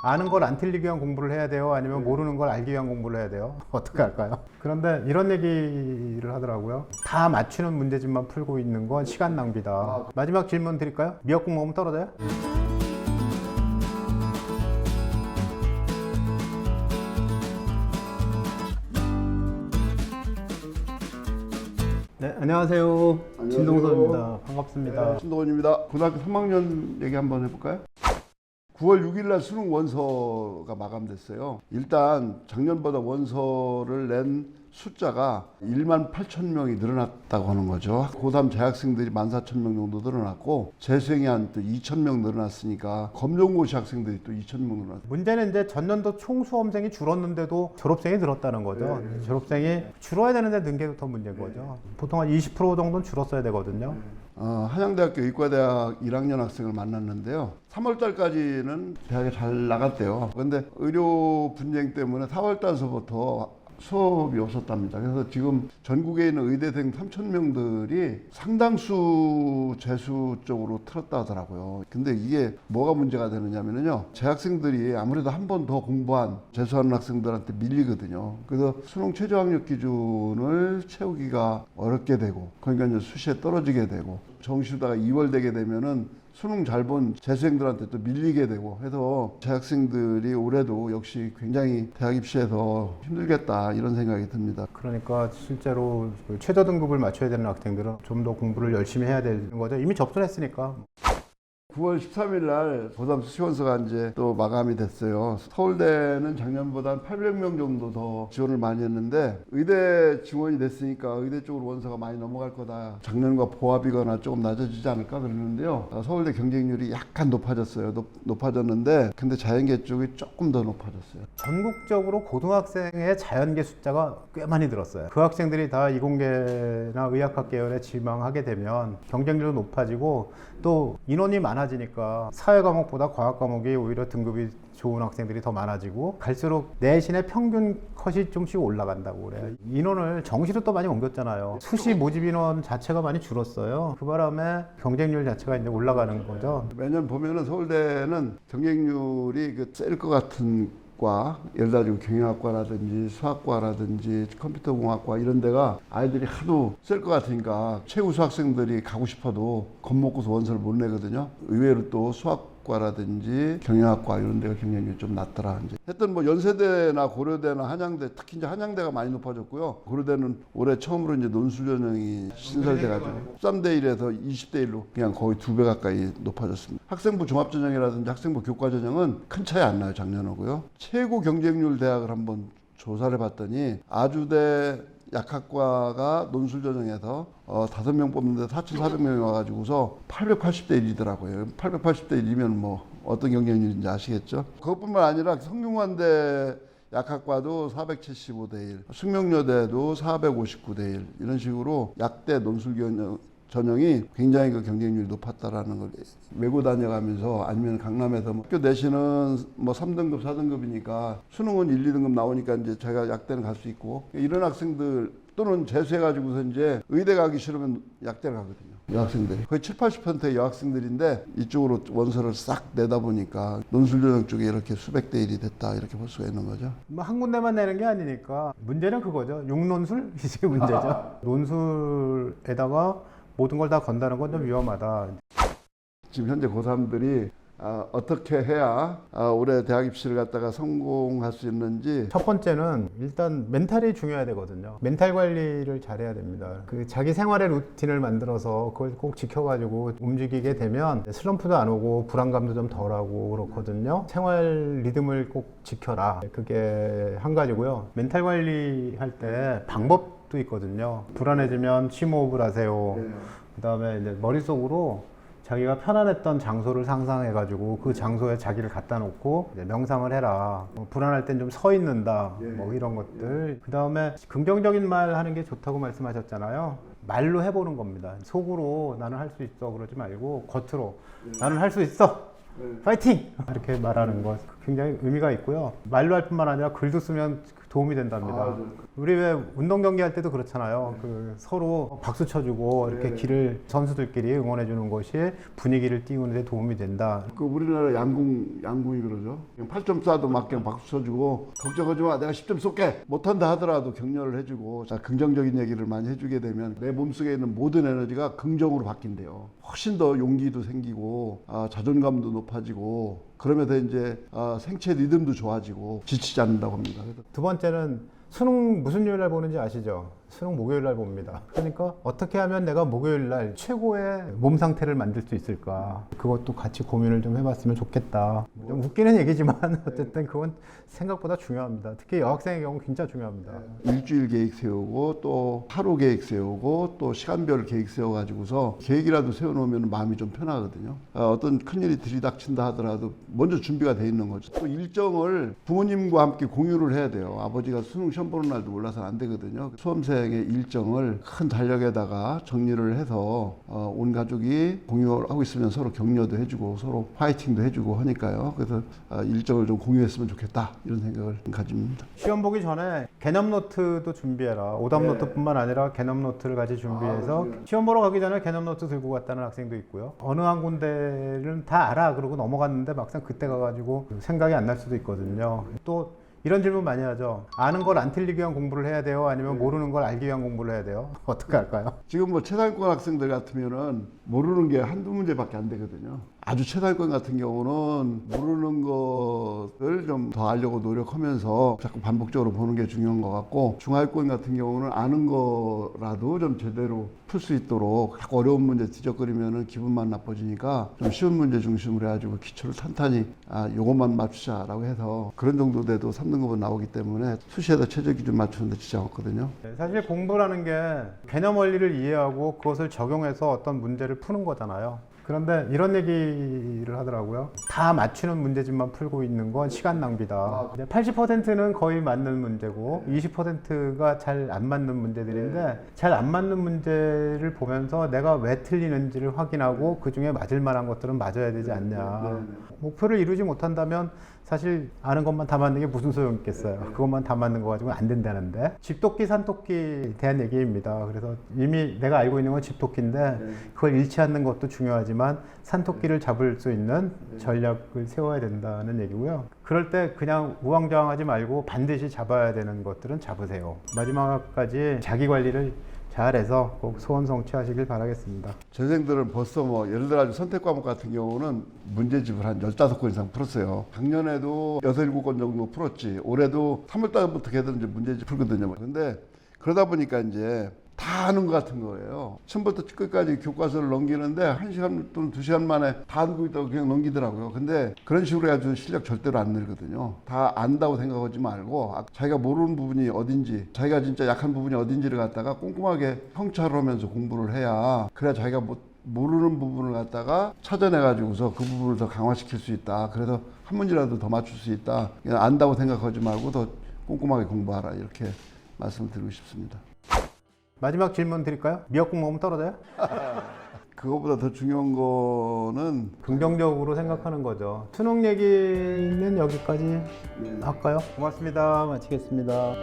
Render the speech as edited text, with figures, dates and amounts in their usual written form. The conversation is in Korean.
아는 걸 안 틀리기 위한 공부를 해야 돼요? 아니면 모르는 걸 알기 위한 공부를 해야 돼요? 어떻게 할까요? 그런데 이런 얘기를 하더라고요. 다 맞추는 문제집만 풀고 있는 건 시간 낭비다. 마지막 질문 드릴까요? 미역국 먹으면 떨어져요? 네, 안녕하세요. 진동서입니다. 반갑습니다. 네, 신동원입니다. 고등학교 3학년 얘기 한번 해볼까요? 9월 6일 날 수능 원서가 마감됐어요. 일단 작년보다 원서를 낸 숫자가 1만 8천 명이 늘어났다고 하는 거죠. 고3 재학생들이 14,000명 정도 늘어났고 재수생이 한 또 2,000명 늘어났으니까 검정고시 학생들이 또 2,000명 늘어났어요. 문제는 이제 전년도 총 수험생이 줄었는데도 졸업생이 늘었다는 거죠. 네. 졸업생이 줄어야 되는데 는 게 더 문제인 거죠. 보통 한 20% 정도는 줄었어야 되거든요. 한양대학교 의과대학 1학년 학생을 만났는데요. 3월 달까지는 대학에 잘 나갔대요. 그런데 의료 분쟁 때문에 4월 달서부터 수업이 없었답니다. 그래서 지금 전국에 있는 의대생 3,000명들이 상당수 재수 쪽으로 틀었다 하더라고요. 근데 이게 뭐가 문제가 되느냐면요. 재학생들이 아무래도 한 번 더 공부한 재수하는 학생들한테 밀리거든요. 그래서 수능 최저 학력 기준을 채우기가 어렵게 되고, 그러니까 이제 수시에 떨어지게 되고, 정시로다가 2월 되게 되면은 수능 잘 본 재수생들한테 또 밀리게 되고 해서 재학생들이 올해도 역시 굉장히 대학 입시에서 힘들겠다 이런 생각이 듭니다. 그러니까 실제로 그 최저 등급을 맞춰야 되는 학생들은 좀 더 공부를 열심히 해야 되는 거죠. 이미 접선했으니까. 9월 13일 날 고3 수시원서가 이제 또 마감이 됐어요. 서울대는 작년보다 한 800명 정도 더 지원을 많이 했는데 의대 지원이 됐으니까 의대 쪽으로 원서가 많이 넘어갈 거다. 작년과 보합이거나 조금 낮아지지 않을까 그러는데요. 서울대 경쟁률이 약간 높아졌어요. 높아졌는데 근데 자연계 쪽이 조금 더 높아졌어요. 전국적으로 고등학생의 자연계 숫자가 꽤 많이 늘었어요. 그 학생들이 다 이공계나 의학학 계열에 지망하게 되면 경쟁률도 높아지고 또 인원이 많아지니까 사회 과목보다 과학 과목이 오히려 등급이 좋은 학생들이 더 많아지고 갈수록 내신의 평균 컷이 좀씩 올라간다고 그래요. 인원을 정시로 또 많이 옮겼잖아요. 수시 모집 인원 자체가 많이 줄었어요. 그 바람에 경쟁률 자체가 이제 올라가는 거죠. 매년 보면은 서울대는 경쟁률이 셀 것 같은 예를 들어 경영학과라든지 수학과라든지 컴퓨터공학과 이런 데가 아이들이 하도 쓸 것 같으니까 최우수 학생들이 가고 싶어도 겁먹고서 원서를 못 내거든요. 의외로 또 수학과라든지 경영학과 이런 데가 경쟁률이 좀 낮더라. 이제 하여튼 뭐 연세대나 고려대나 한양대, 특히 이제 한양대가 많이 높아졌고요. 고려대는 올해 처음으로 이제 논술 전형이 신설돼가지고 13대 1에서 20대 1로 그냥 거의 2배 가까이 높아졌습니다. 학생부 종합 전형이라든지 학생부 교과 전형은 큰 차이 안 나요. 작년하고요. 최고 경쟁률 대학을 한번 조사를 해봤더니 아주대 약학과가 논술 전형에서 5명 뽑는데 4,400명이 와가지고서 880대 1이더라고요. 880대 1이면 뭐 어떤 경쟁률인지 아시겠죠? 그것뿐만 아니라 성균관대 약학과도 475대 1, 숙명여대도 459대 1 이런 식으로 약대 논술 전형이 굉장히 그 경쟁률이 높았다라는 걸 메고 다녀가면서 아니면 강남에서 학교 내신은 뭐 3등급, 4등급이니까 수능은 1, 2등급 나오니까 이제 제가 약대는 갈 수 있고 이런 학생들 또는 재수해가지고서 이제 의대 가기 싫으면 약대를 가거든요. 여학생들이 거의 7, 80%의 여학생들인데 이쪽으로 원서를 싹 내다 보니까 논술 전형 쪽에 이렇게 수백 대 1이 됐다 이렇게 볼 수가 있는 거죠. 뭐 한 군데만 내는 게 아니니까 문제는 그거죠. 6논술? 이게 문제죠. 논술에다가 모든 걸 다 건다는 건 좀 위험하다. 지금 현재 고3들이 어떻게 해야 올해 대학 입시를 갖다가 성공할 수 있는지. 첫 번째는 일단 멘탈이 중요해야 되거든요. 멘탈 관리를 잘해야 됩니다. 그 자기 생활의 루틴을 만들어서 그걸 꼭 지켜가지고 움직이게 되면 슬럼프도 안 오고 불안감도 좀 덜하고 그렇거든요. 생활 리듬을 꼭 지켜라. 그게 한 가지고요. 멘탈 관리할 때 방법도 있거든요. 불안해지면 심호흡을 하세요. 그 다음에 이제 머릿속으로 자기가 편안했던 장소를 상상해가지고 그 장소에 자기를 갖다 놓고 이제 명상을 해라. 뭐 불안할 땐 좀 서 있는다. 뭐 이런 것들. 그 다음에 긍정적인 말 하는 게 좋다고 말씀하셨잖아요. 말로 해보는 겁니다. 속으로 나는 할 수 있어 그러지 말고 겉으로 나는 할 수 있어. 파이팅! 이렇게 말하는 것 굉장히 의미가 있고요. 말로 할 뿐만 아니라 글도 쓰면 도움이 된답니다. 아, 네. 우리 왜 운동 경기 할 때도 그렇잖아요. 그 서로 박수 쳐주고 이렇게 네. 길을 선수들끼리 응원해 주는 것이 분위기를 띄우는 데 도움이 된다. 그 우리나라 양궁이 그러죠. 그냥 8점 쏴도 막 그냥 박수 쳐주고 걱정하지 마, 내가 10점 쏠게. 못한다 하더라도 격려를 해주고, 자, 긍정적인 얘기를 많이 해주게 되면 내 몸속에 있는 모든 에너지가 긍정으로 바뀐대요. 훨씬 더 용기도 생기고 자존감도 높아지고, 그러면서 이제 생체 리듬도 좋아지고 지치지 않는다고 합니다. 그래서 두 번째는 수능 무슨 요일 날 보는지 아시죠? 수능 목요일 날 봅니다. 그러니까 어떻게 하면 내가 목요일 날 최고의 몸 상태를 만들 수 있을까? 그것도 같이 고민을 좀 해봤으면 좋겠다. 좀 웃기는 얘기지만 어쨌든 그건 생각보다 중요합니다. 특히 여학생의 경우 진짜 중요합니다. 일주일 계획 세우고 또 하루 계획 세우고 또 시간별 계획 세워가지고서 계획이라도 세워놓으면 마음이 좀 편하거든요. 어떤 큰일이 들이닥친다 하더라도 먼저 준비가 돼 있는 거죠. 또 일정을 부모님과 함께 공유를 해야 돼요. 아버지가 수능 시험 보는 날도 몰라서는 안 되거든요. 수험생의 일정을 큰 달력에다가 정리를 해서 온 가족이 공유를 하고 있으면 서로 격려도 해주고 서로 파이팅도 해주고 하니까요. 그래서 일정을 좀 공유했으면 좋겠다, 이런 생각을 가집니다. 시험 보기 전에 개념 노트도 준비해라. 오답 노트뿐만 아니라 개념 노트를 같이 준비해서 시험 보러 가기 전에 개념 노트 들고 갔다는 학생도 있고요. 어느 한 군데는 다 알아 그러고 넘어갔는데 막상 그때 가가지고 생각이 안 날 수도 있거든요. 또 이런 질문 많이 하죠. 아는 걸 안 틀리기 위한 공부를 해야 돼요? 아니면 모르는 걸 알기 위한 공부를 해야 돼요? 어떻게 할까요? 지금 뭐 최상위권 학생들 같으면은 모르는 게 한두 문제밖에 안 되거든요. 아주 최상위권 같은 경우는 모르는 것을 좀 더 알려고 노력하면서 자꾸 반복적으로 보는 게 중요한 것 같고, 중하위권 같은 경우는 아는 거라도 좀 제대로 풀 수 있도록 자꾸 어려운 문제 뒤적거리면은 기분만 나빠지니까 좀 쉬운 문제 중심으로 해가지고 기초를 탄탄히 요것만 맞추자라고 해서 그런 정도 돼도 3등급은 나오기 때문에 수시에다 최저 기준 맞추는데 지장 없거든요. 사실 공부라는 게 개념 원리를 이해하고 그것을 적용해서 어떤 문제를 푸는 거잖아요. 그런데 이런 얘기를 하더라고요. 다 맞추는 문제집만 풀고 있는 건 시간 낭비다. 80%는 거의 맞는 문제고 20%가 잘 안 맞는 문제들인데, 잘 안 맞는 문제를 보면서 내가 왜 틀리는지를 확인하고 그 중에 맞을 만한 것들은 맞아야 되지 않냐. 목표를 이루지 못한다면 사실 아는 것만 다 맞는 게 무슨 소용 있겠어요. 그것만 다 맞는 거 가지고는 안 된다는데, 집토끼 산토끼에 대한 얘기입니다. 그래서 이미 내가 알고 있는 건 집토끼인데 그걸 잃지 않는 것도 중요하지만 산토끼를 잡을 수 있는 전략을 세워야 된다는 얘기고요. 그럴 때 그냥 우왕좌왕하지 말고 반드시 잡아야 되는 것들은 잡으세요. 마지막까지 자기 관리를 잘해서 꼭 소원 성취하시길 바라겠습니다. 전생들은 벌써 뭐 예를 들어 선택 과목 같은 경우는 문제집을 한 15건 이상 풀었어요. 작년에도 6, 7건 정도 풀었지. 올해도 3월달부터 걔들은 이제 문제집 풀거든요. 근데 그러다 보니까 이제 다 아는 것 같은 거예요. 처음부터 끝까지 교과서를 넘기는데 1시간 또는 2시간 만에 다 알고 있다고 그냥 넘기더라고요. 근데 그런 식으로 해가지고 실력 절대로 안 늘거든요. 다 안다고 생각하지 말고 자기가 모르는 부분이 어딘지, 자기가 진짜 약한 부분이 어딘지를 갖다가 꼼꼼하게 성찰을 하면서 공부를 해야, 그래야 자기가 모르는 부분을 갖다가 찾아내가지고서 그 부분을 더 강화시킬 수 있다. 그래서 한 문제라도 더 맞출 수 있다. 그냥 안다고 생각하지 말고 더 꼼꼼하게 공부하라, 이렇게 말씀을 드리고 싶습니다. 마지막 질문 드릴까요? 미역국 먹으면 떨어져요? 그거보다 더 중요한 거는 긍정적으로 생각하는 거죠. 수능 얘기는 여기까지 할까요? 고맙습니다. 마치겠습니다.